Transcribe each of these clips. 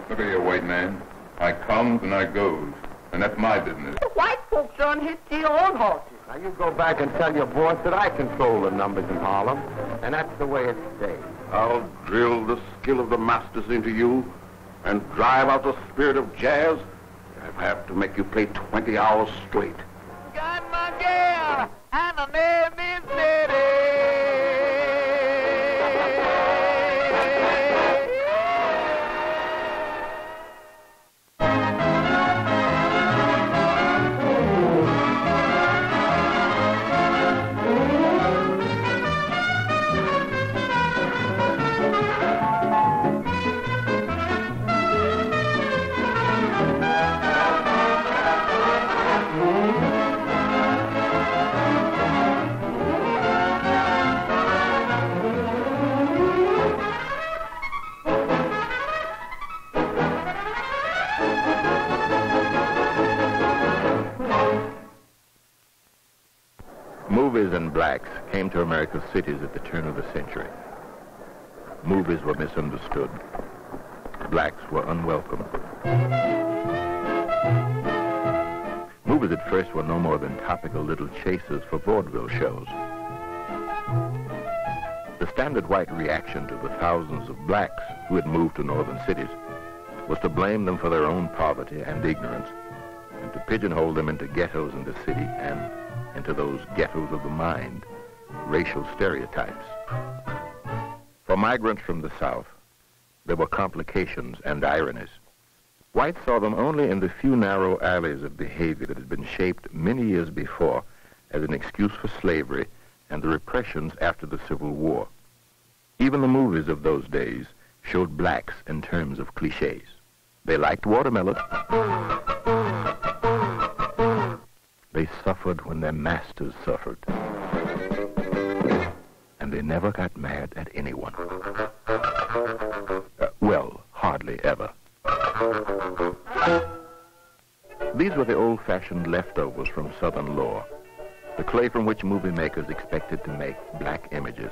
Look at here, white man. I comes and I goes, and that's my business. The white folks done hit your own horses. Now, you go back and tell your boss that I control the numbers in Harlem, and that's the way it stays. I'll drill the skill of the masters into you and drive out the spirit of jazz. I have to make you play 20 hours straight. Got my gal, and her name is Betty. Movies and blacks came to America's cities at the turn of the century. Movies were misunderstood. Blacks were unwelcome. Movies at first were no more than topical little chasers for vaudeville shows. The standard white reaction to the thousands of blacks who had moved to northern cities was to blame them for their own poverty and ignorance, and to pigeonhole them into ghettos in the city and into those ghettos of the mind, racial stereotypes. For migrants from the South, there were complications and ironies. Whites saw them only in the few narrow alleys of behavior that had been shaped many years before as an excuse for slavery and the repressions after the Civil War. Even the movies of those days showed blacks in terms of cliches. They liked watermelon. They suffered when their masters suffered. And they never got mad at anyone. Well, hardly ever. These were the old-fashioned leftovers from Southern lore, the clay from which movie makers expected to make black images.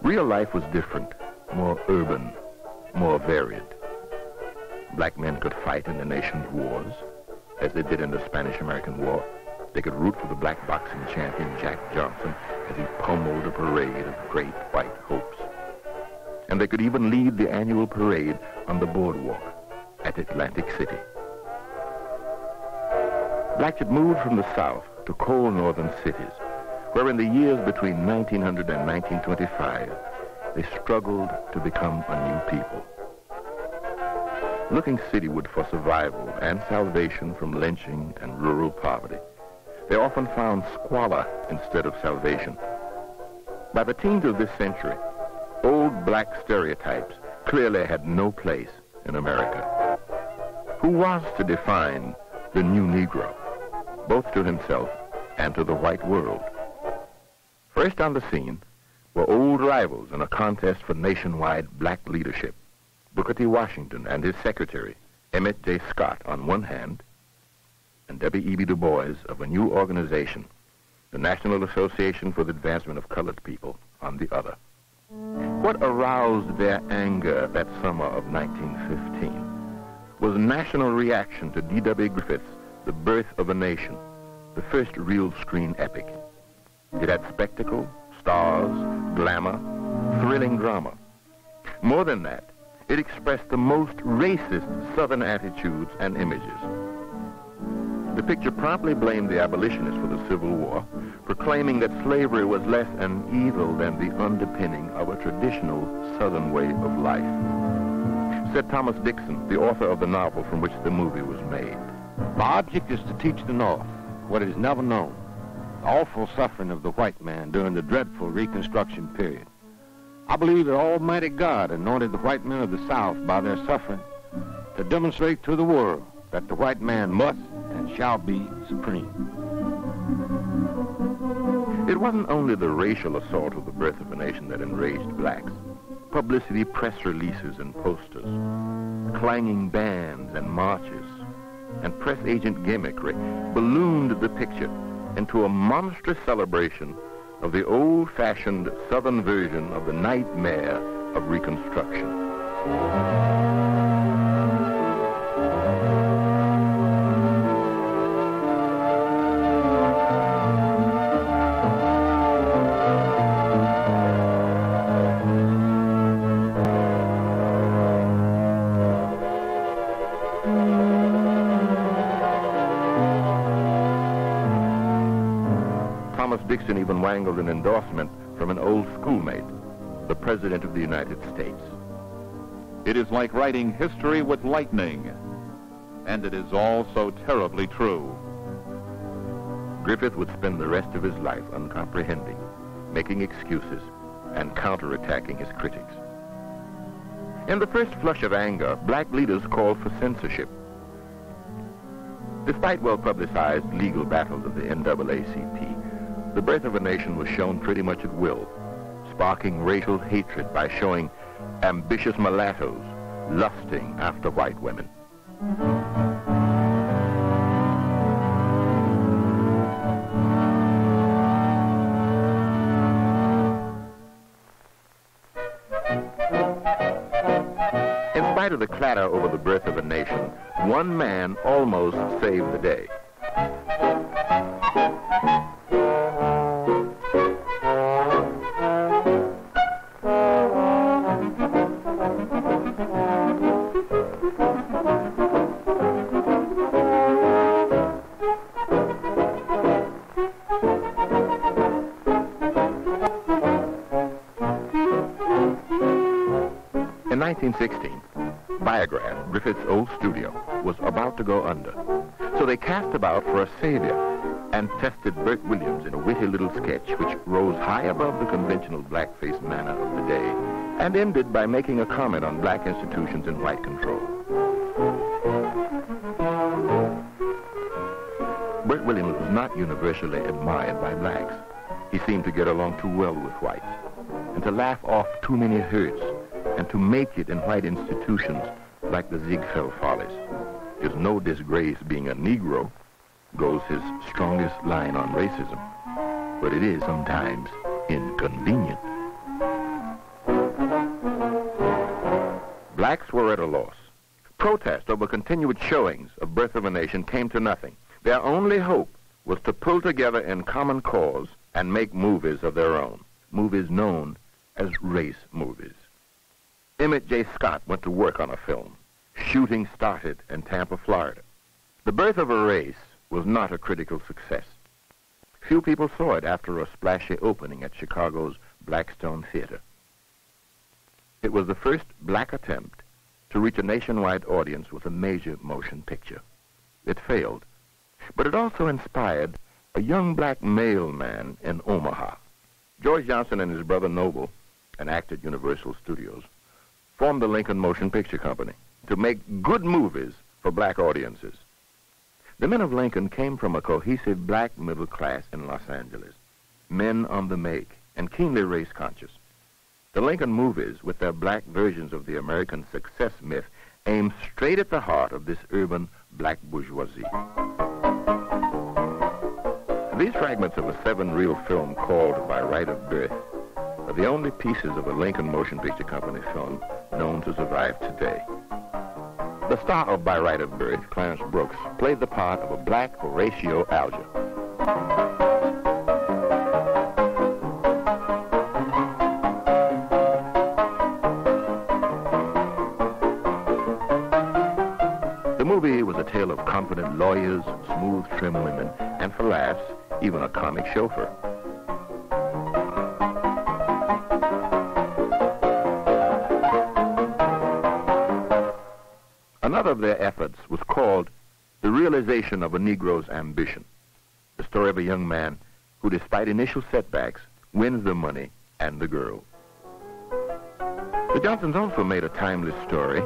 Real life was different, more urban, more varied. Black men could fight in the nation's wars, as they did in the Spanish-American War. They could root for the black boxing champion Jack Johnson as he pummeled a parade of great white hopes. And they could even lead the annual parade on the boardwalk at Atlantic City. Blacks had moved from the South to cold northern cities, where in the years between 1900 and 1925, they struggled to become a new people. Looking cityward for survival and salvation from lynching and rural poverty, they often found squalor instead of salvation. By the teens of this century, old black stereotypes clearly had no place in America. Who was to define the new Negro, both to himself and to the white world? First on the scene were old rivals in a contest for nationwide black leadership. Booker T. Washington and his secretary, Emmett J. Scott, on one hand, and W.E.B. Du Bois of a new organization, the National Association for the Advancement of Colored People, on the other. What aroused their anger that summer of 1915 was a national reaction to D.W. Griffith's The Birth of a Nation, the first real screen epic. It had spectacle, stars, glamour, thrilling drama. More than that, it expressed the most racist Southern attitudes and images. The picture promptly blamed the abolitionists for the Civil War, proclaiming that slavery was less an evil than the underpinning of a traditional Southern way of life. Said Thomas Dixon, the author of the novel from which the movie was made. The object is to teach the North what it has never known, the awful suffering of the white man during the dreadful Reconstruction period. I believe that Almighty God anointed the white men of the South by their suffering to demonstrate to the world that the white man must and shall be supreme. It wasn't only the racial assault of the Birth of a Nation that enraged blacks. Publicity press releases and posters, clanging bands and marches, and press agent gimmickry ballooned the picture into a monstrous celebration of the old-fashioned Southern version of the nightmare of Reconstruction. Thomas Dixon even wangled an endorsement from an old schoolmate, the President of the United States. It is like writing history with lightning, and it is all so terribly true. Griffith would spend the rest of his life uncomprehending, making excuses, and counterattacking his critics. In the first flush of anger, black leaders called for censorship. Despite well-publicized legal battles of the NAACP, The Birth of a Nation was shown pretty much at will, sparking racial hatred by showing ambitious mulattoes lusting after white women. In spite of the clatter over The Birth of a Nation, one man almost saved the day. In 1916, Biograph, Griffith's old studio, was about to go under. So they cast about for a savior and tested Bert Williams in a witty little sketch which rose high above the conventional blackface manner of the day and ended by making a comment on black institutions and white control. Bert Williams was not universally admired by blacks. He seemed to get along too well with whites and to laugh off too many hurts and to make it in white institutions like the Ziegfeld Follies. "It's no disgrace being a Negro," goes his strongest line on racism, but it is sometimes inconvenient. Blacks were at a loss. Protest over continued showings of Birth of a Nation came to nothing. Their only hope was to pull together in common cause and make movies of their own, movies known as race movies. Emmett J. Scott went to work on a film. Shooting started in Tampa, Florida. The Birth of a Race was not a critical success. Few people saw it after a splashy opening at Chicago's Blackstone Theater. It was the first black attempt to reach a nationwide audience with a major motion picture. It failed, but it also inspired a young black mailman in Omaha. George Johnson and his brother Noble, an actor at Universal Studios, formed the Lincoln Motion Picture Company to make good movies for black audiences. The men of Lincoln came from a cohesive black middle class in Los Angeles, men on the make and keenly race conscious. The Lincoln movies, with their black versions of the American success myth, aimed straight at the heart of this urban black bourgeoisie. These fragments of a 7-reel film called By Right of Birth are the only pieces of a Lincoln Motion Picture Company film known to survive today. The star of By Right of Birth, Clarence Brooks, played the part of a black Horatio Alger. The movie was a tale of confident lawyers, smooth, trim women, and for laughs, even a comic chauffeur. Another of their efforts was called The Realization of a Negro's Ambition, the story of a young man who, despite initial setbacks, wins the money and the girl. The Johnsons also made a timeless story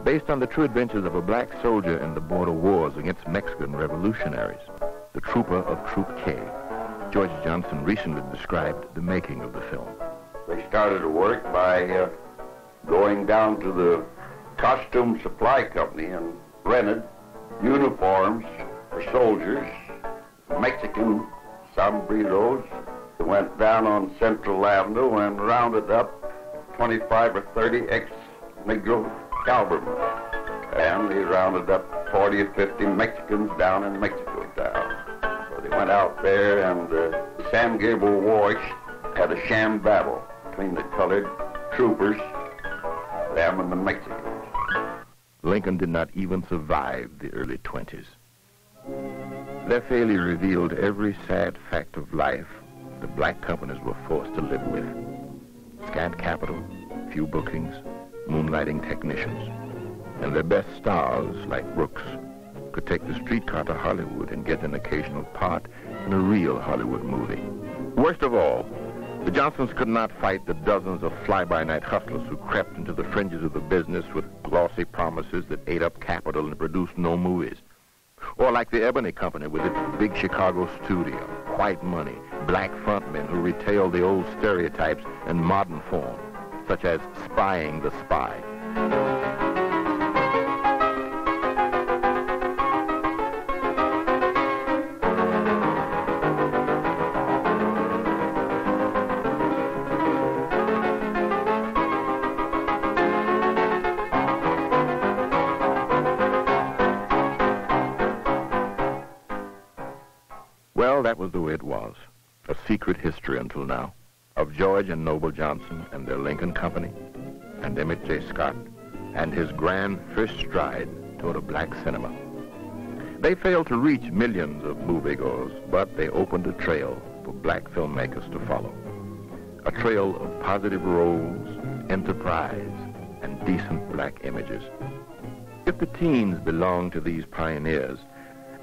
based on the true adventures of a black soldier in the border wars against Mexican revolutionaries, the trooper of Troop K. George Johnson recently described the making of the film. They started to work by going down to the costume supply company and rented uniforms for soldiers, Mexican sombreros, They went down on Central Avenue and rounded up 25 or 30 ex-Negro cavalrymen. And they rounded up 40 or 50 Mexicans down in Mexico town. So they went out there, and Sam Gable Walsh had a sham battle between the colored troopers, them and the Mexicans. Lincoln did not even survive the early 20s. Their failure revealed every sad fact of life the black companies were forced to live with. Scant capital, few bookings, moonlighting technicians, and their best stars, like Brooks, could take the streetcar to Hollywood and get an occasional part in a real Hollywood movie. Worst of all, the Johnsons could not fight the dozens of fly-by-night hustlers who crept into the fringes of the business with glossy promises that ate up capital and produced no movies. Or like the Ebony Company with its big Chicago studio, white money, black frontmen who retailed the old stereotypes in modern form, such as spying the spy. Well, that was the way it was. A secret history until now of George and Noble Johnson and their Lincoln Company, and Emmett J. Scott, and his grand first stride toward a black cinema. They failed to reach millions of moviegoers, but they opened a trail for black filmmakers to follow. A trail of positive roles, enterprise, and decent black images. If the teens belonged to these pioneers,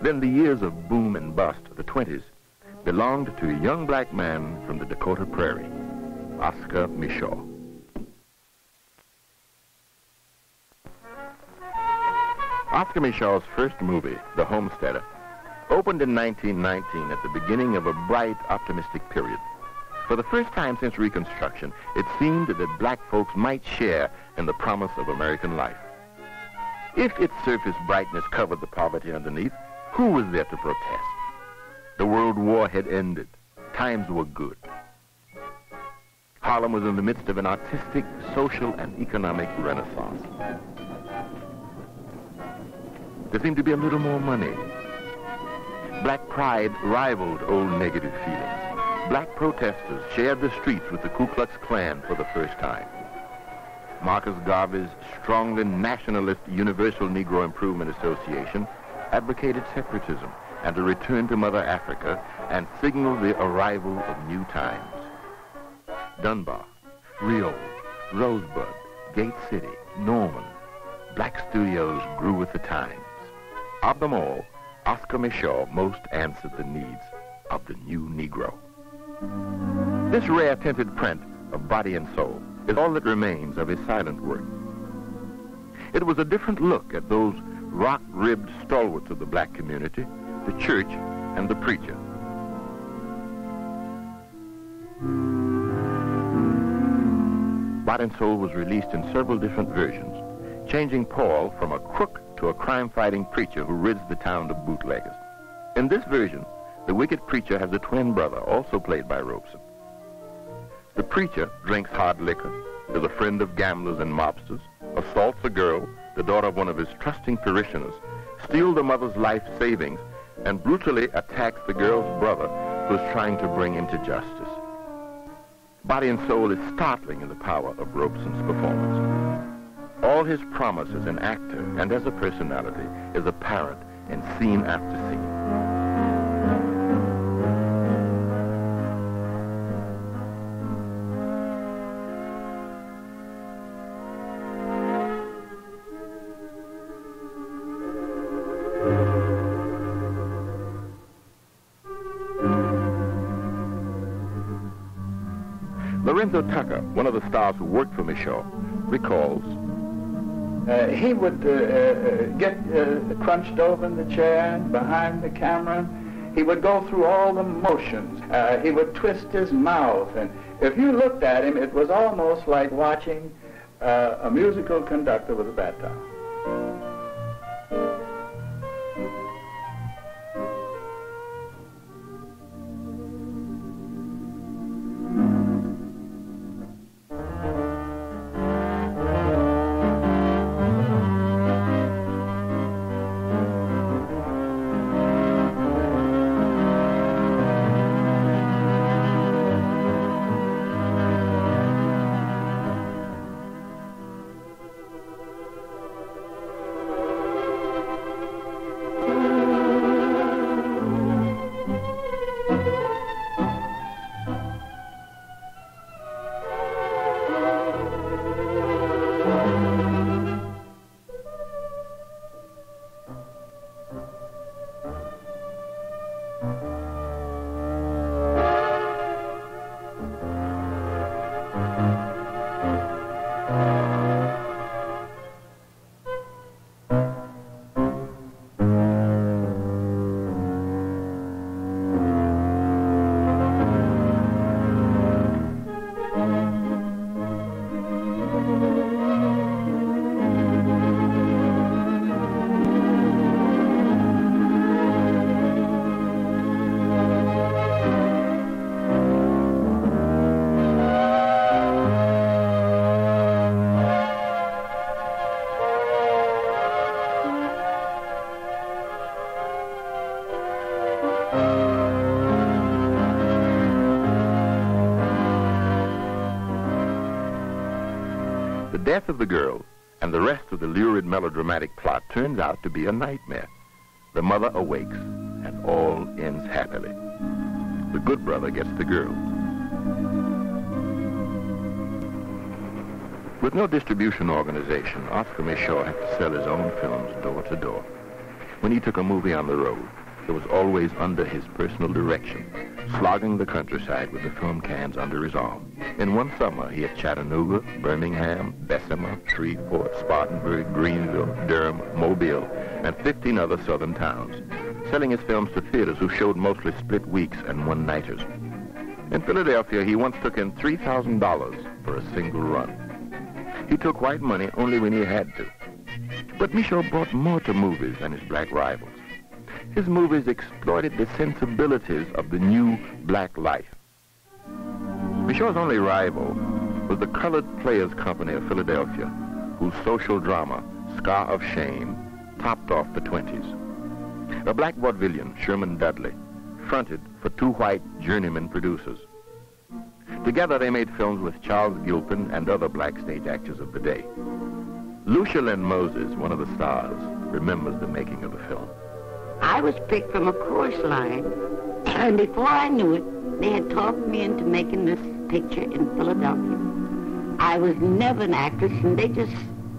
then the years of boom and bust, the 20s, belonged to a young black man from the Dakota Prairie, Oscar Michaud. Oscar Michaud's first movie, The Homesteader, opened in 1919 at the beginning of a bright, optimistic period. For the first time since Reconstruction, it seemed that black folks might share in the promise of American life. If its surface brightness covered the poverty underneath, who was there to protest? The World War had ended. Times were good. Harlem was in the midst of an artistic, social, and economic renaissance. There seemed to be a little more money. Black pride rivaled old negative feelings. Black protesters shared the streets with the Ku Klux Klan for the first time. Marcus Garvey's strongly nationalist Universal Negro Improvement Association advocated separatism and a return to Mother Africa and signaled the arrival of new times. Dunbar, Rio, Rosebud, Gate City, Norman, black studios grew with the times. Of them all, Oscar Michaud most answered the needs of the new Negro. This rare tinted print of Body and Soul is all that remains of his silent work. It was a different look at those rock-ribbed stalwarts of the black community, the church and the preacher. Body and Soul was released in several different versions, changing Paul from a crook to a crime-fighting preacher who rids the town of bootleggers. In this version, the wicked preacher has a twin brother, also played by Robeson. The preacher drinks hard liquor, is a friend of gamblers and mobsters, assaults a girl, the daughter of one of his trusting parishioners, steals the mother's life savings, and brutally attacks the girl's brother who is trying to bring him to justice. Body and Soul is startling in the power of Robeson's performance. All his promise as an actor and as a personality is apparent in scene after scene. Lorenzo Tucker, one of the stars who worked for Michaud, recalls, he would get crunched over in the chair behind the camera. He would go through all the motions. He would twist his mouth. And if you looked at him, it was almost like watching a musical conductor with a baton. The death of the girl and the rest of the lurid melodramatic plot turns out to be a nightmare. The mother awakes, and all ends happily. The good brother gets the girl. With no distribution organization, Oscar Michaud had to sell his own films door to door. When he took a movie on the road, it was always under his personal direction, slogging the countryside with the film cans under his arm. In one summer, he had Chattanooga, Birmingham, Bessemer, Shreveport, Spartanburg, Greenville, Durham, Mobile, and 15 other southern towns, selling his films to theaters who showed mostly split weeks and one-nighters. In Philadelphia, he once took in $3,000 for a single run. He took white money only when he had to. But Michaud brought more to movies than his black rivals. His movies exploited the sensibilities of the new black life. Michaud's only rival was the Colored Players Company of Philadelphia, whose social drama, Scar of Shame, topped off the 20s. A black vaudevillian, Sherman Dudley, fronted for two white journeyman producers. Together they made films with Charles Gilpin and other black stage actors of the day. Lucia Lynn Moses, one of the stars, remembers the making of the film. I was picked from a chorus line, and before I knew it, they had talked me into making this picture in Philadelphia. I was never an actress, and they just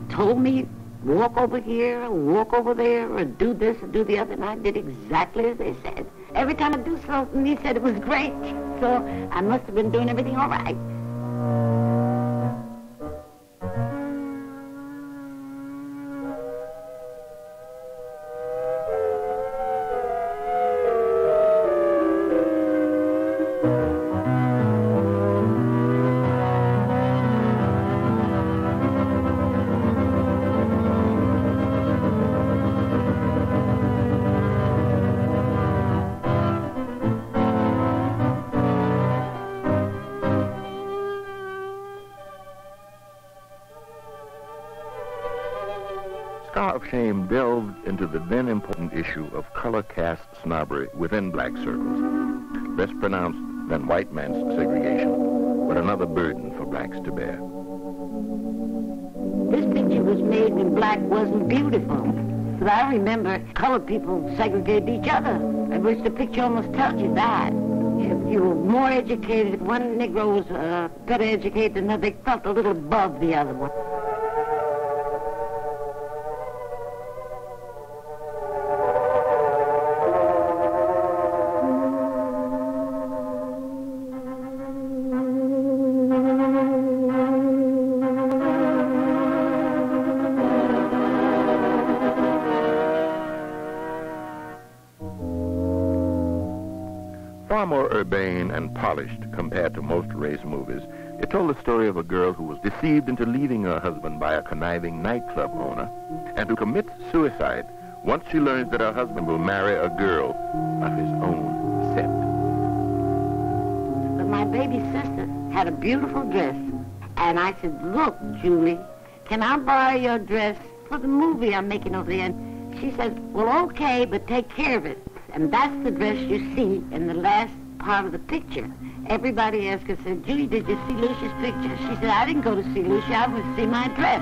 told me, walk over here, or walk over there, or do this, or do the other, and I did exactly as they said. Every time I do something, he said it was great, so I must have been doing everything all right. Scar of Shame delved into the then important issue of color caste snobbery within black circles, less pronounced than white man's segregation, but another burden for blacks to bear. This picture was made when black wasn't beautiful. But I remember colored people segregated each other, which the picture almost tells you that. If you were more educated, if one Negro was better educated than another, they felt a little above the other one. Far more urbane and polished compared to most race movies, it told the story of a girl who was deceived into leaving her husband by a conniving nightclub owner and who commits suicide once she learns that her husband will marry a girl of his own set. But my baby sister had a beautiful dress, and I said, look, Julie, can I borrow your dress for the movie I'm making over there? And she said, well, okay, but take care of it. And that's the dress you see in the last part of the picture. Everybody asked her, said, Julie, did you see Lucia's picture? She said, I didn't go to see Lucia, I went to see my dress.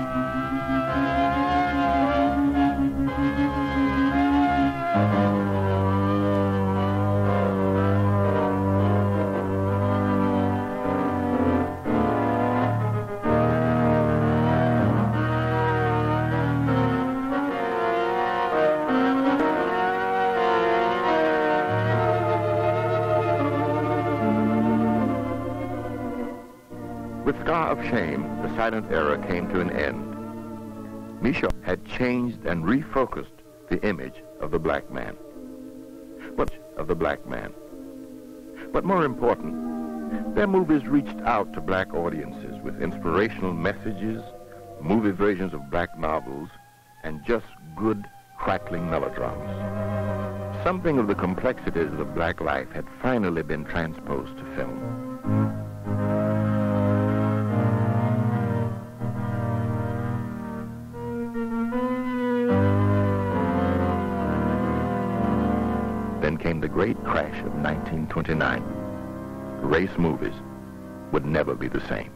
With Scar of Shame, the silent era came to an end. Michaud had changed and refocused the image of the black man. But more important, their movies reached out to black audiences with inspirational messages, movie versions of black novels, and just good, crackling melodramas. Something of the complexities of black life had finally been transposed to film. Then came the great crash of 1929. Race movies would never be the same.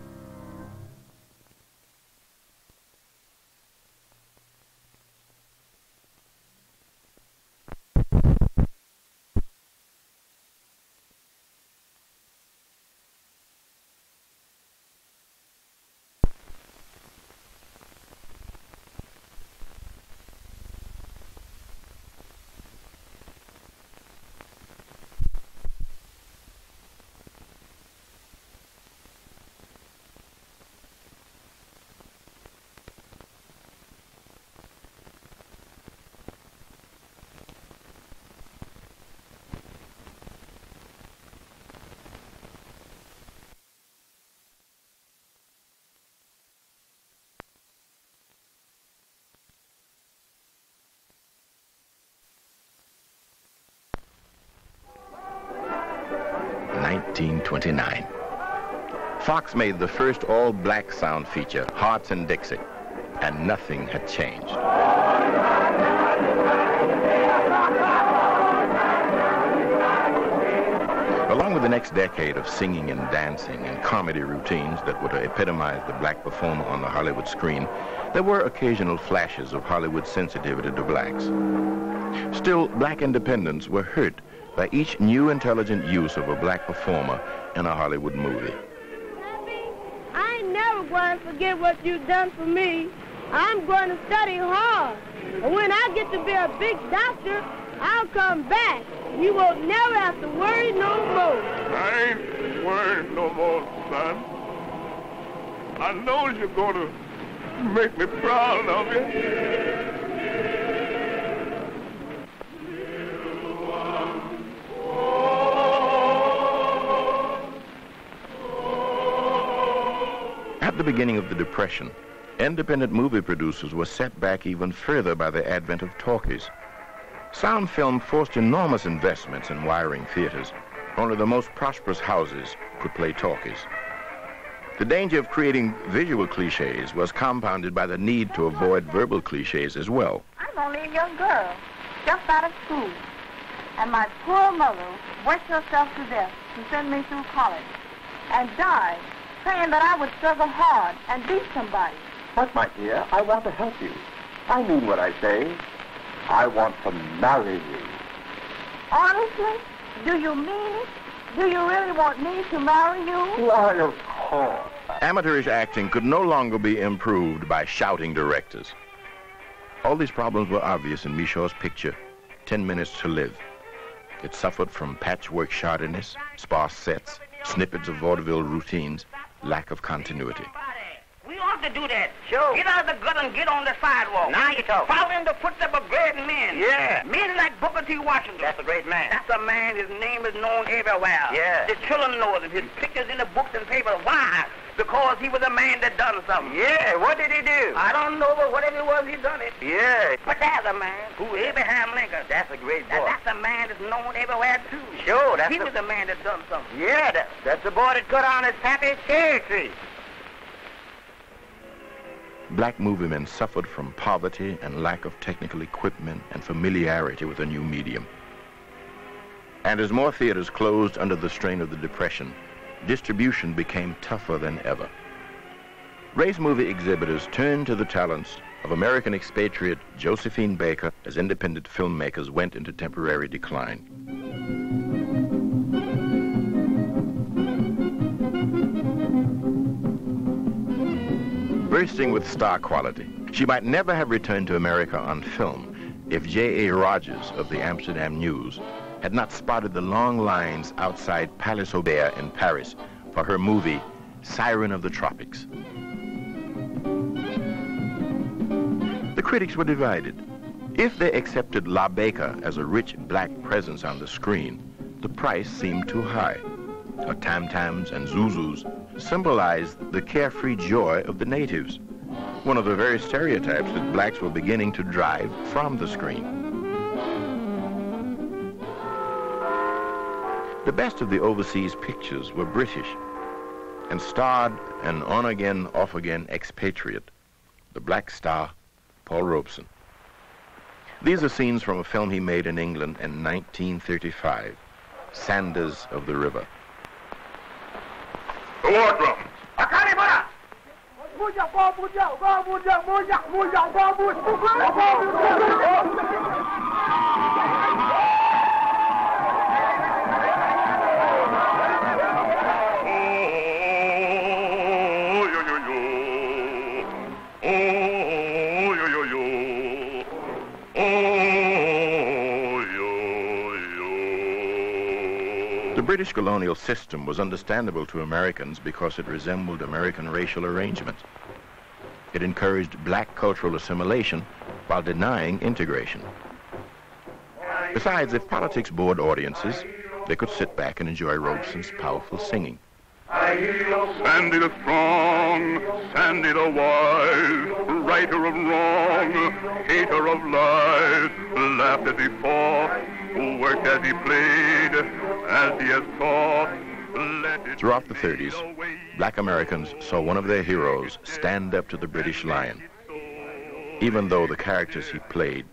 1929. Fox made the first all-black sound feature, Hearts and Dixie, and nothing had changed. Along with the next decade of singing and dancing and comedy routines that would epitomize the black performer on the Hollywood screen, there were occasional flashes of Hollywood sensitivity to blacks. Still, black independents were hurt by each new intelligent use of a black performer in a Hollywood movie. I ain't never going to forget what you've done for me. I'm going to study hard. And when I get to be a big doctor, I'll come back. You won't never have to worry no more. I ain't worried no more, son. I know you're going to make me proud of you. At the beginning of the Depression, independent movie producers were set back even further by the advent of talkies. Sound film forced enormous investments in wiring theaters. Only the most prosperous houses could play talkies. The danger of creating visual cliches was compounded by the need to avoid verbal cliches as well. I'm only a young girl, just out of school. And my poor mother worked herself to death to send me through college and died praying that I would struggle hard and be somebody. But, my dear, I want to help you. I mean what I say. I want to marry you. Honestly? Do you mean it? Do you really want me to marry you? Why, of course. Amateurish acting could no longer be improved by shouting directors. All these problems were obvious in Michaux's picture, 10 Minutes to Live. It suffered from patchwork shoddiness, sparse sets, snippets of vaudeville routines, lack of continuity. We ought to do that. Sure. Get out of the gut and get on the sidewalk. Now you talk. Follow in the footsteps of great men. Yeah. Men like Booker T. Washington. That's a great man. That's a man. His name is known everywhere. Yeah. The children know him. His pictures in the books and papers. Why? Because he was a man that done something. Yeah. What did he do? I don't know, but whatever it was, he done it. Yeah. But there's a man who Abraham Lincoln. That's a great boy. That's a man that's known everywhere too. Sure. He was a man that done something. Yeah. That's the boy that cut on his pappy's cherry tree. Black movie men suffered from poverty and lack of technical equipment and familiarity with a new medium. And as more theaters closed under the strain of the Depression, distribution became tougher than ever. Race movie exhibitors turned to the talents of American expatriate Josephine Baker as independent filmmakers went into temporary decline. Bursting with star quality, she might never have returned to America on film if J.A. Rogers of the Amsterdam News had not spotted the long lines outside Palais Aubert in Paris for her movie, Siren of the Tropics. The critics were divided. If they accepted La Baker as a rich black presence on the screen, the price seemed too high. Her tam-tams and zuzus symbolized the carefree joy of the natives, one of the very stereotypes that blacks were beginning to drive from the screen. The best of the overseas pictures were British and starred an on-again, off-again expatriate, the black star, Paul Robeson. These are scenes from a film he made in England in 1935, Sanders of the River. The war drum. The British colonial system was understandable to Americans because it resembled American racial arrangements. It encouraged black cultural assimilation while denying integration. Besides, if politics bored audiences, they could sit back and enjoy Robeson's powerful singing. Sandy the strong, Sandy the wise, righter of wrong, hater of lies, laughed as he fought, worked as he played, as he has taught, Throughout the 30s, black Americans saw one of their heroes stand up to the British Lion, even though the characters he played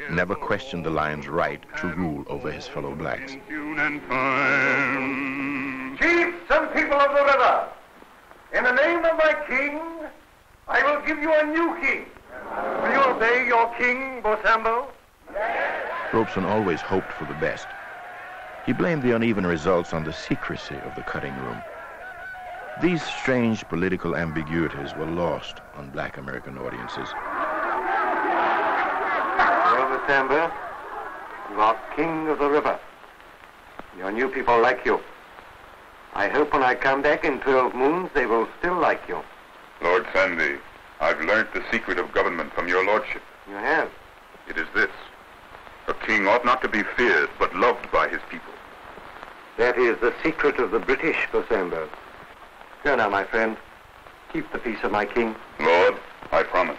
never questioned the Lion's right to rule over his fellow blacks. Chiefs and people of the river, in the name of my king, I will give you a new king. Will you obey your king, Bosambo? Robeson always hoped for the best. He blamed the uneven results on the secrecy of the cutting room. These strange political ambiguities were lost on black American audiences. Well, Bosambo, you are king of the river. Your new people like you. I hope when I come back in 12 moons, they will still like you. Lord Sandy, I've learnt the secret of government from your lordship. You have? It is this. A king ought not to be feared, but loved by his people. That is the secret of the British, Bosambo. Go now, my friend. Keep the peace of my king. Lord, I promise.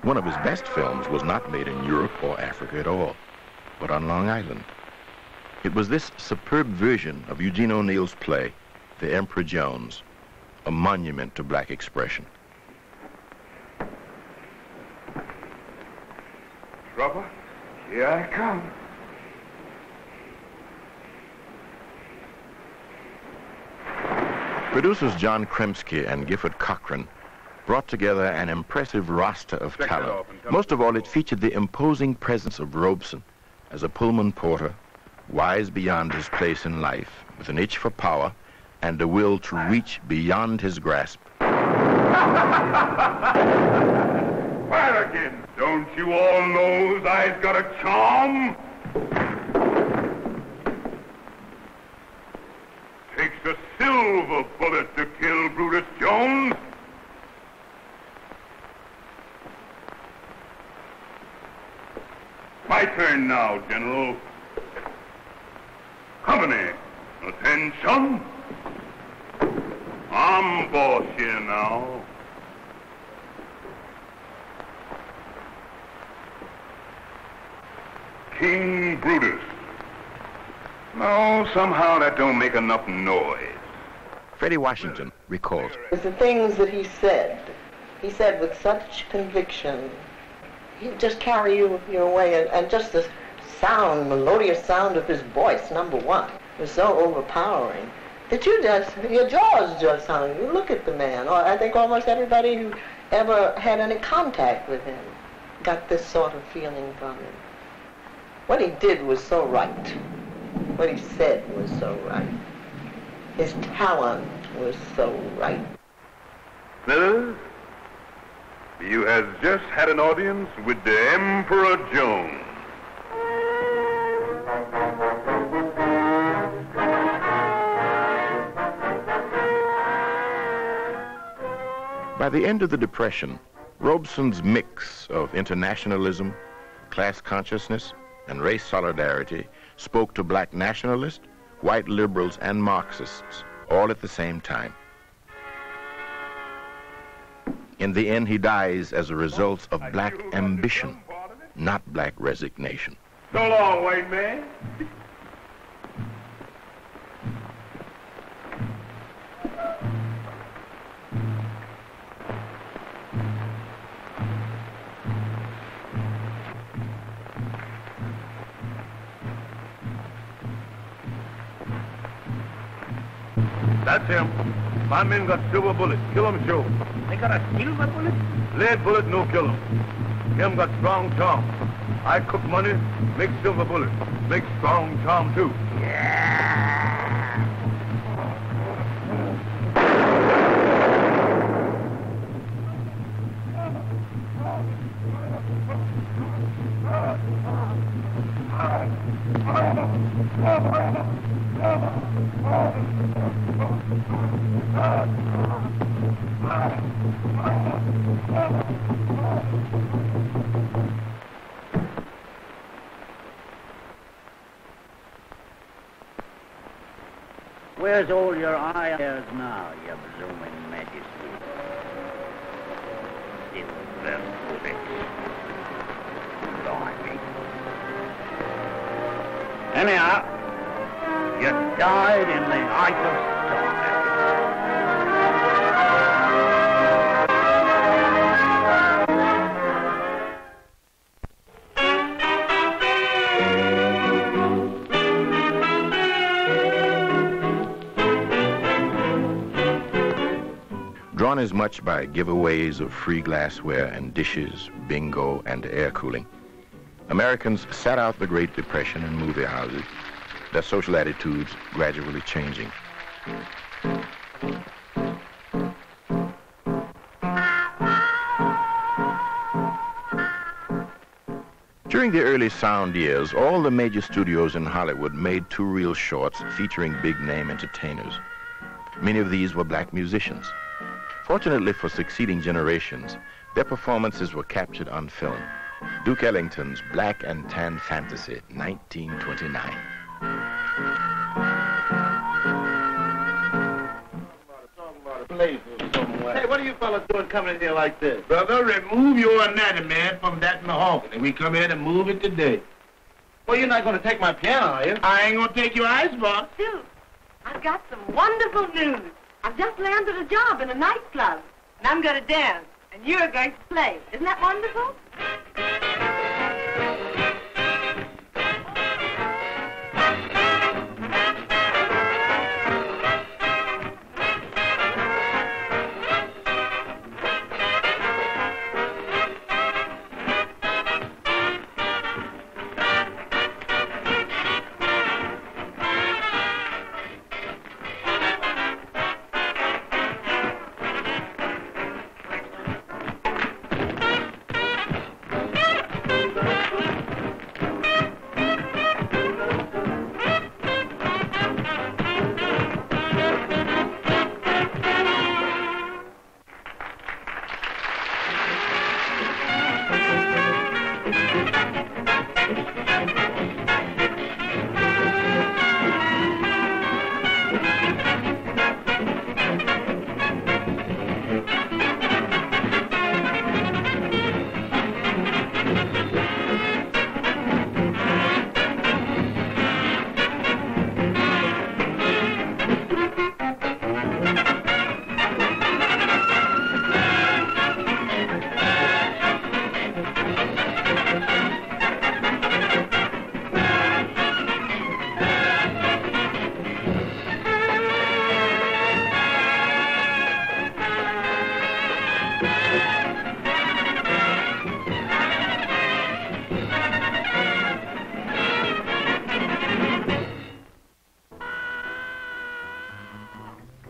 One of his best films was not made in Europe or Africa at all, but on Long Island. It was this superb version of Eugene O'Neill's play, The Emperor Jones, a monument to black expression. Trouble, here I come. Producers John Kremsky and Gifford Cochran brought together an impressive roster of talent. Most of all, it featured the imposing presence of Robeson as a Pullman porter, wise beyond his place in life, with an itch for power and a will to reach beyond his grasp. Fire again. Don't you all know I've got a charm? Takes a silver bullet to kill Brutus Jones. My turn now, General. Company, attention. I'm boss here now. King Brutus. No, somehow that don't make enough noise. Freddie Washington recalls. It's the things that he said with such conviction. He'd just carry you away, and just the sound, melodious sound of his voice, number one, was so overpowering that your jaws just hung. You look at the man, or I think almost everybody who ever had any contact with him got this sort of feeling from him. What he did was so right. What he said was so right. His talent was so right. Fellas, you has just had an audience with the Emperor Jones. By the end of the Depression, Robeson's mix of internationalism, class consciousness, and race solidarity spoke to black nationalists, white liberals, and Marxists, all at the same time. In the end, he dies as a result of black ambition, not black resignation. So long, white man. That's him. My men got silver bullets. Kill him, show. They got a silver bullet? Lead bullet, no kill him. Him got strong charm. I cook money, make silver bullet. Make strong charm, too. Where's all your eyes now, your blooming majesty? Silver bullets. Blimey. Anyhow, you died in the height of Drawn as much by giveaways of free glassware and dishes, bingo, and air cooling, Americans sat out the Great Depression in movie houses, their social attitudes gradually changing. During the early sound years, all the major studios in Hollywood made two-reel shorts featuring big-name entertainers. Many of these were black musicians. Fortunately for succeeding generations, their performances were captured on film. Duke Ellington's Black and Tan Fantasy, 1929. Hey, what are you fellas doing coming in here like this? Brother, remove your anatomy from that mahogany. We come here to move it today. Well, you're not going to take my piano, are you? I ain't going to take your icebox. Duke, I've got some wonderful news. I've just landed a job in a nightclub, and I'm going to dance, and you're going to play. Isn't that wonderful?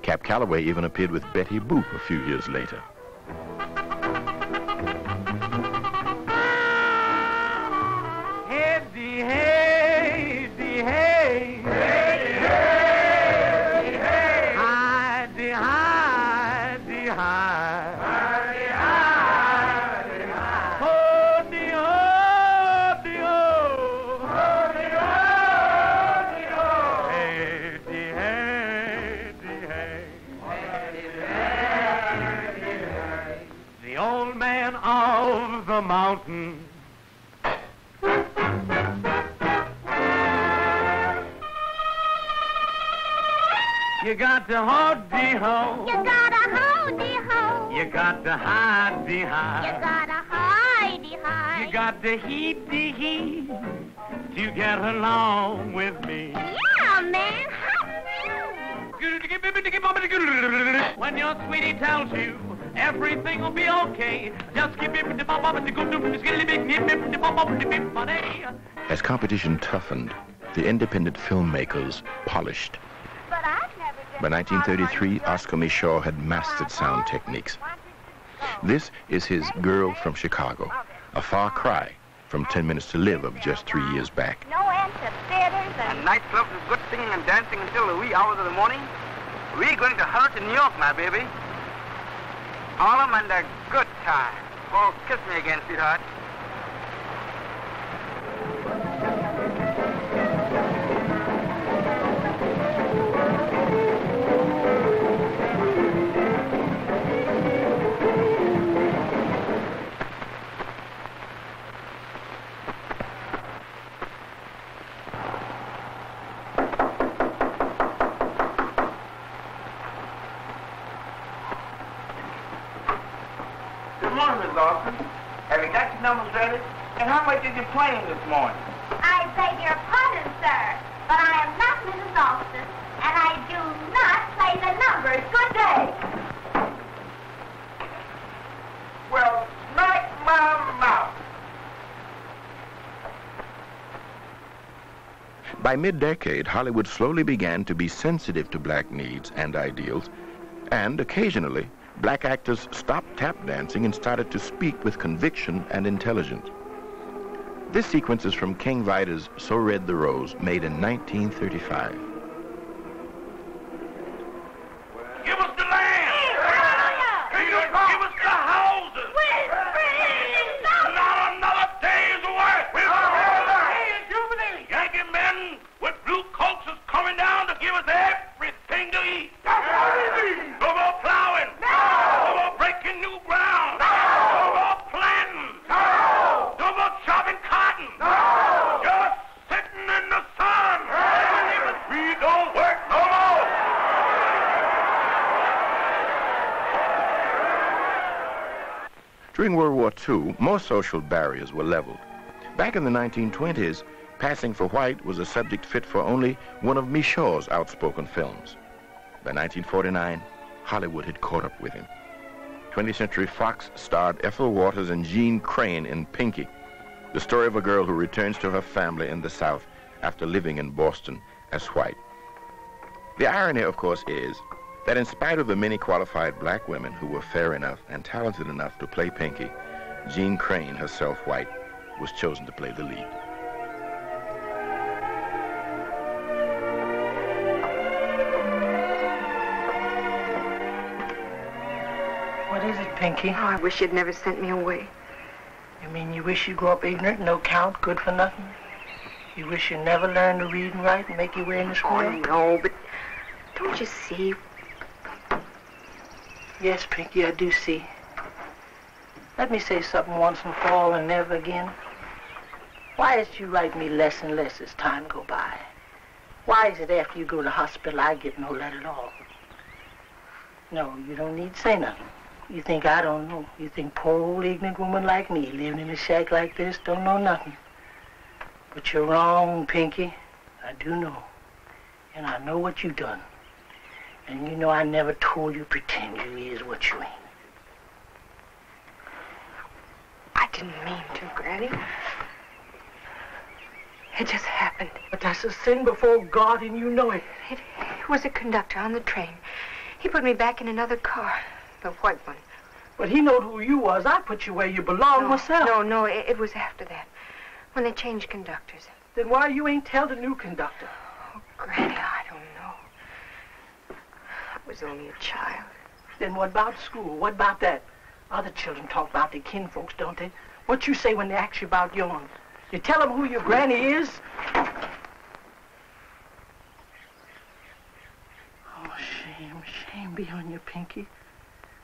Cap Calloway even appeared with Betty Boop a few years later. The mountain. You got to hold-de-ho. You gotta hold-de-ho. You got to hide-de-hide. You gotta hide-de-hide. You got to heat-de-heat to get along with me. Yeah, man. When your sweetie tells you everything will be okay, just keep it. As competition toughened, the independent filmmakers polished. By 1933, Oscar Micheaux had mastered sound techniques. This is his Girl from Chicago, a far cry from 10 Minutes to Live of just 3 years back. No end to theaters and nightclubs with good singing and dancing until the wee hours of the morning. We're going to hurry to New York, my baby. All of them and a good time. Oh, kiss me again, sweetheart. Good morning, Miss Austin. Have you got your numbers ready? And how much did you play in this morning? I beg your pardon, sir, but I am not Mrs. Austin, and I do not play the numbers. Good day. Well, smack my mouth. By mid-decade, Hollywood slowly began to be sensitive to black needs and ideals, and occasionally, black actors stopped tap dancing and started to speak with conviction and intelligence. This sequence is from King Vida's So Red the Rose, made in 1935. Give us the land! Give us the houses! Not another day's work! Jubilee! Yankee men with blue coats is coming down to give us everything to eat. No more plowing! No more breaking new ground! No more planting! No more chopping cotton! Just sitting in the sun! We don't work no more! During World War II, more social barriers were leveled. Back in the 1920s, passing for white was a subject fit for only one of Michaud's outspoken films. By 1949, Hollywood had caught up with him. 20th Century Fox starred Ethel Waters and Jean Crane in Pinky, the story of a girl who returns to her family in the South after living in Boston as white. The irony, of course, is that in spite of the many qualified black women who were fair enough and talented enough to play Pinky, Jean Crane, herself white, was chosen to play the lead. What is it, Pinky? Oh, I wish you'd never sent me away. You mean you wish you grew up ignorant, no count, good for nothing? You wish you never learned to read and write and make your way in this world? Oh, no, but don't you see? Yes, Pinky, I do see. Let me say something once and for all and never again. Why is it you write me less and less as time go by? Why is it after you go to the hospital I get no letter at all? No, you don't need to say nothing. You think I don't know. You think poor old ignorant woman like me living in a shack like this don't know nothing. But you're wrong, Pinky. I do know. And I know what you done. And you know I never told you pretend you is what you ain't. I didn't mean to, Granny. It just happened. But that's a sin before God, and you know it. It was a conductor on the train. He put me back in another car, the white one. But he knowed who you was. I put you where you belong myself. No, it was after that, when they changed conductors. Then why you ain't tell the new conductor? Oh, Granny, I don't know. I was only a child. Then what about school? What about that? Other children talk about their kinfolks, don't they? What you say when they ask you about yours? You tell them who your granny is? Oh, shame be on you, Pinky.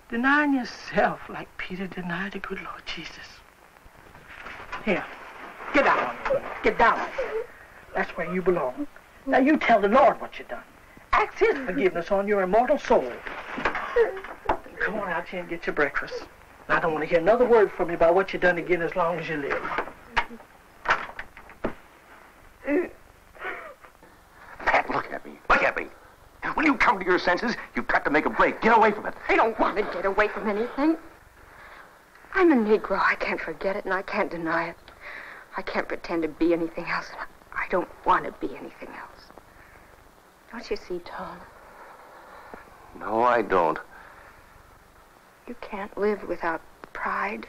Denying yourself like Peter denied the good Lord Jesus. Here, get down. Get down. That's where you belong. Now you tell the Lord what you done. Ask his forgiveness on your immortal soul. Come on out here and get your breakfast. I don't want to hear another word from you about what you done again as long as you live. Pat, look at me. Look at me. When you come to your senses, you've got to make a break. Get away from it. I don't want to get away from anything. I'm a Negro. I can't forget it, and I can't deny it. I can't pretend to be anything else. I don't want to be anything else. Don't you see, Tom? No, I don't. You can't live without pride.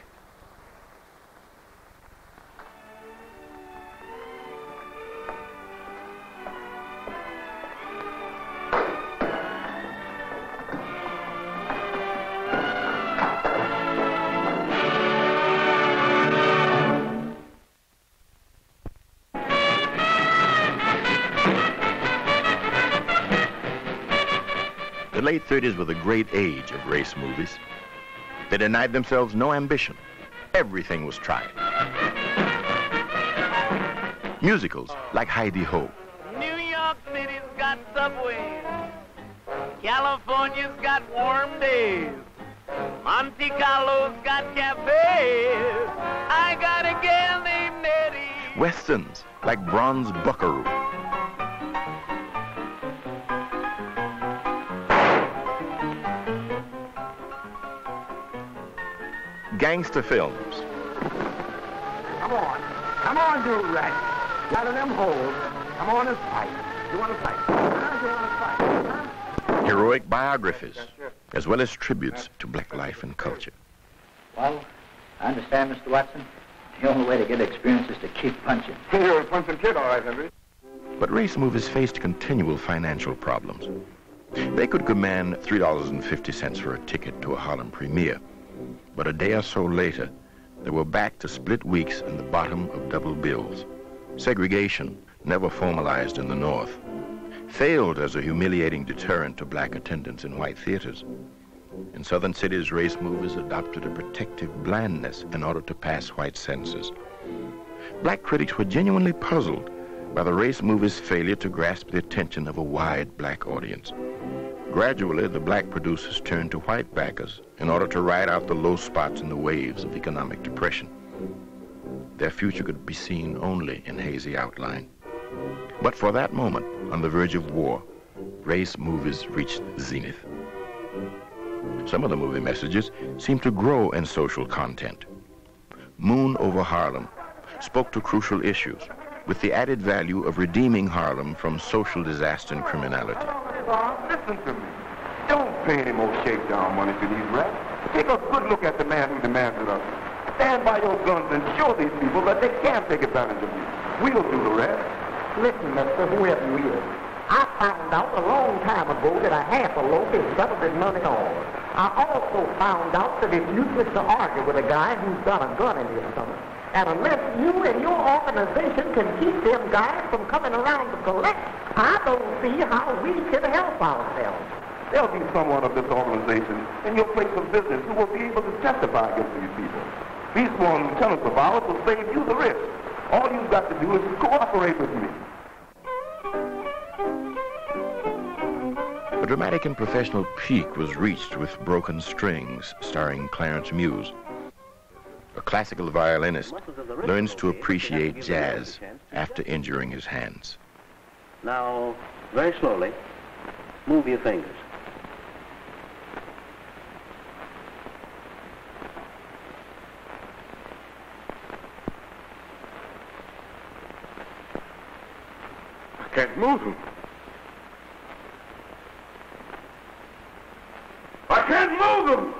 The late 30s were the great age of race movies. They denied themselves no ambition. Everything was tried. Musicals like Heidi Ho. New York City's got subways. California's got warm days. Monte Carlo's got cafes. I got a gal named Nettie. Westerns like Bronze Buckaroo. Gangster films. Come on, do right. Out of them holes. Come on and fight. You want to fight? You want to fight? Heroic biographies, as well as tributes to black life and culture. Well, I understand, Mr. Watson. The only way to get experience is to keep punching. You're a punching kid, all right, Henry. But race movies faced continual financial problems. They could command $3.50 for a ticket to a Harlem premiere. But a day or so later, they were back to split weeks in the bottom of double bills. Segregation, never formalized in the North, failed as a humiliating deterrent to black attendance in white theaters. In southern cities, race movies adopted a protective blandness in order to pass white censors. Black critics were genuinely puzzled by the race movie's failure to grasp the attention of a wide black audience. Gradually, the black producers turned to white backers in order to ride out the low spots in the waves of economic depression. Their future could be seen only in hazy outline. But for that moment, on the verge of war, race movies reached zenith. Some of the movie messages seemed to grow in social content. Moon Over Harlem spoke to crucial issues with the added value of redeeming Harlem from social disaster and criminality. Listen to me. Don't pay any more shakedown money for these rats. Take a good look at the man who demanded us. Stand by your guns and show these people that they can't take advantage of you. We'll do the rest. Listen, mister, whoever you is, I found out a long time ago that a half a loaf is better than none at all. I also found out that it's useless to argue with a guy who's got a gun in his stomach. And unless you and your organization can keep them guys from coming around to collect, I don't see how we can help ourselves. There'll be someone of this organization in your place of business who will be able to testify against these people. These sworn lieutenants of ours will save you the risk. All you've got to do is cooperate with me. A dramatic and professional peak was reached with Broken Strings, starring Clarence Muse. A classical violinist learns to appreciate jazz after injuring his hands. Now, very slowly, move your fingers. I can't move them. I can't move them!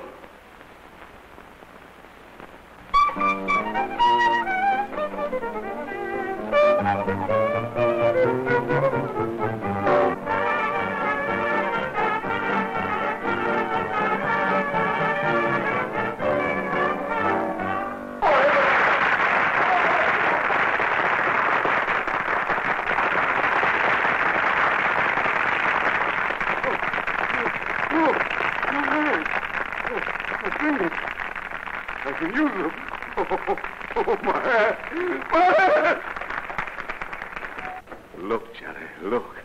I can use them. Oh, my hand. My hand. Look, Johnny, look.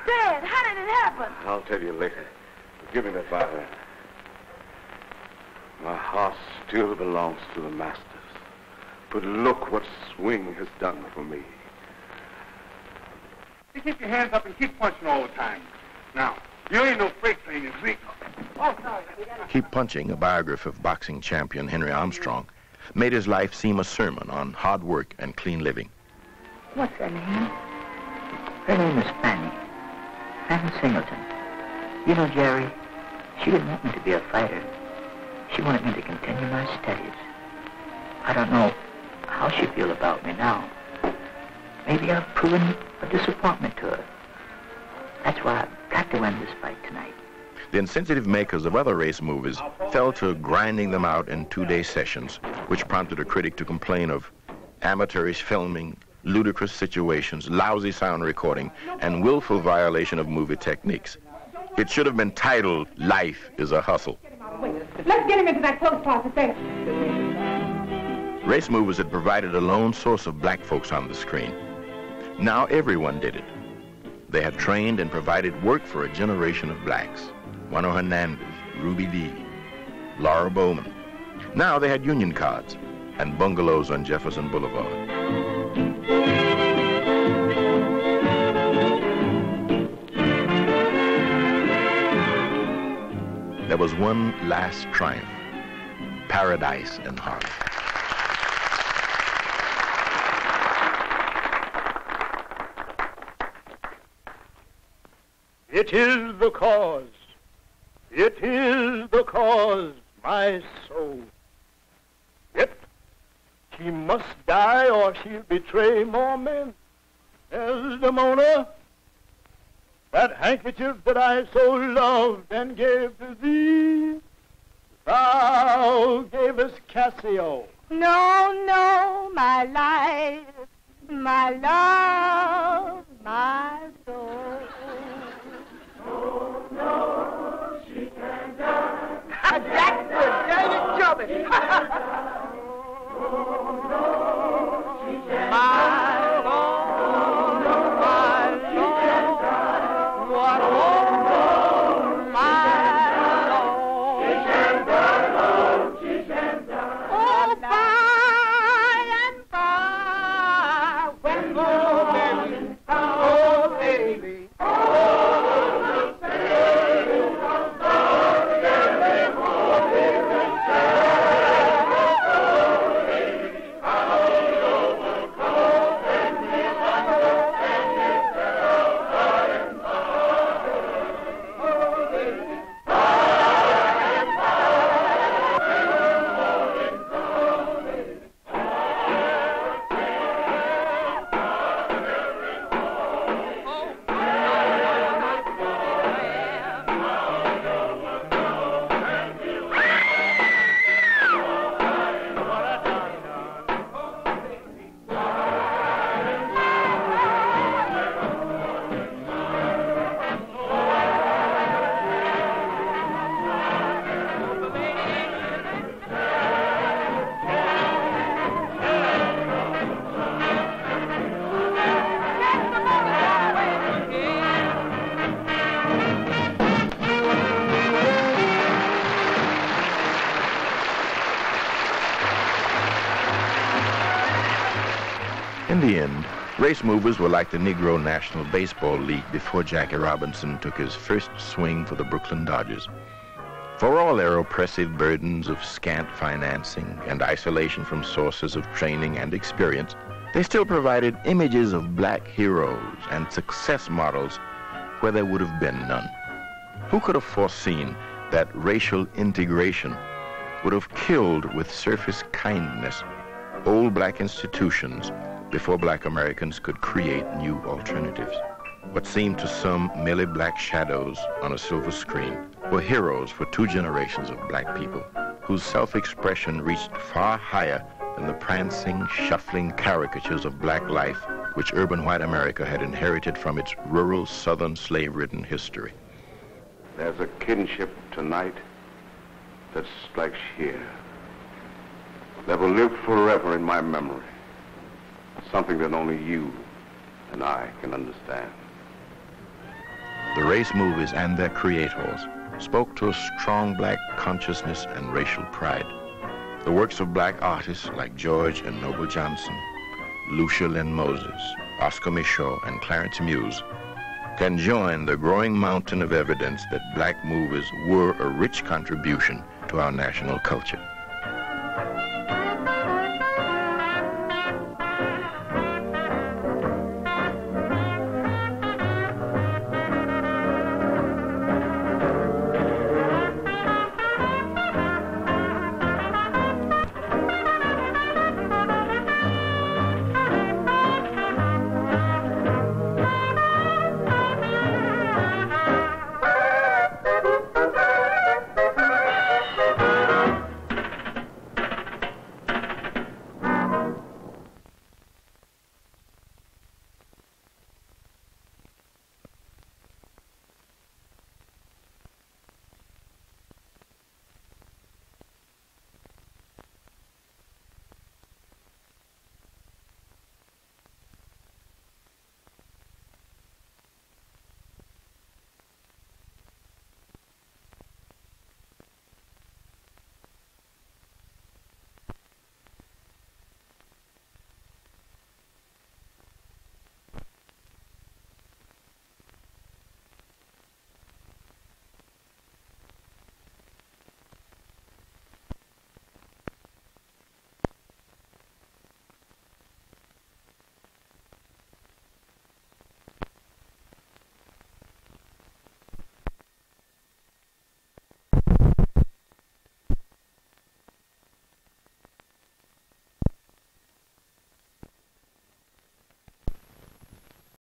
Dad, how did it happen? I'll tell you later. Give me that violin. My horse still belongs to the masters. But look what swing has done for me. You keep your hands up and keep punching all the time. Now, you ain't no freight train, is we? Oh, sorry. Keep Punching, a biography of boxing champion Henry Armstrong, made his life seem a sermon on hard work and clean living. What's her name? Her name is Fanny. Fanny Singleton. You know, Jerry, she didn't want me to be a fighter. She wanted me to continue my studies. I don't know how she feels about me now. Maybe I've proven a disappointment to her. That's why I've got to win this fight tonight. The insensitive makers of other race movies fell to grinding them out in two-day sessions, which prompted a critic to complain of amateurish filming, ludicrous situations, lousy sound recording, and willful violation of movie techniques. It should have been titled, Life is a Hustle. Let's get him into that close part there. Race movies had provided a lone source of black folks on the screen. Now everyone did it. They had trained and provided work for a generation of blacks. Juano Hernandez, Ruby Dee, Laura Bowman. Now they had union cards and bungalows on Jefferson Boulevard. There was one last triumph, paradise in Harlem. It is the cause, my soul. Yet she must die or she'll betray more men. Desdemona, that handkerchief that I so loved and gave to thee, thou gavest Cassio. No, no, my life, my love, my soul. Oh, no, she can't die. That's good. There you jump it. Oh, no, she can't die. In the end, race movers were like the Negro National Baseball League before Jackie Robinson took his first swing for the Brooklyn Dodgers. For all their oppressive burdens of scant financing and isolation from sources of training and experience, they still provided images of black heroes and success models where there would have been none. Who could have foreseen that racial integration would have killed with surface kindness old black institutions before black Americans could create new alternatives? What seemed to some merely black shadows on a silver screen were heroes for two generations of black people whose self-expression reached far higher than the prancing, shuffling caricatures of black life which urban white America had inherited from its rural southern slave-ridden history. There's a kinship tonight that's like sheer, that will live forever in my memory. Something that only you and I can understand. The race movies and their creators spoke to a strong black consciousness and racial pride. The works of black artists like George and Noble Johnson, Lucia Lynn Moses, Oscar Michaud, and Clarence Muse can join the growing mountain of evidence that black movies were a rich contribution to our national culture.